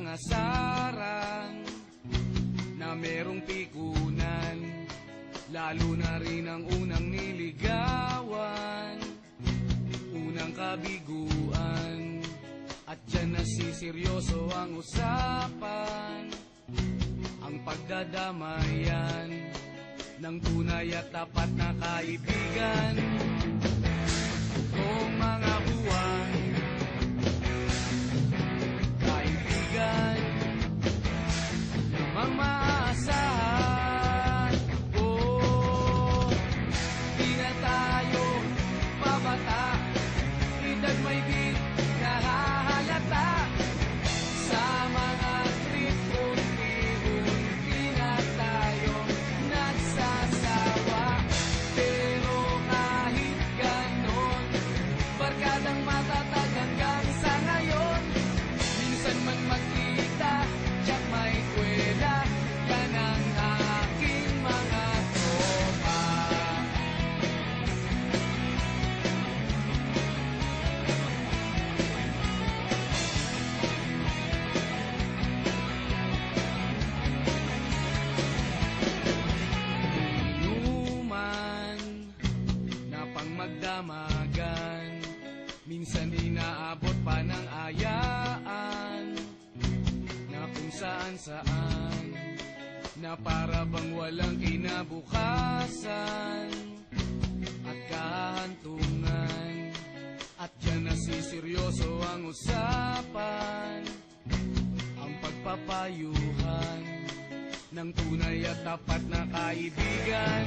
asaran na merong pikunan, lalo na rin ang unang niligawan, unang kabiguan, at dyan nasiseryoso ang usapan, ang pagdadamayan ng tunay at tapat na kaibigan. Kung mga buwan, kaibigan, namang maasahan. Oh, di na tayo babata, edad may di nahahalata. Sa mga trip, unti-unti na tayo nagsasawa. Pero kahit ganon, barkadang matatag hanggang sa ngayon. Minsan man magkita, tiyak may kwela, yan ang aking mga tropa. Inuman na pang magdamagan, minsan inaabot pa ng ayaan, na kung saan-saan, na para bang walang kinabukasan at kahantungan. At dyan nasiseryoso ang usapan, ang pagpapayuhan ng tunay at tapat na kaibigan.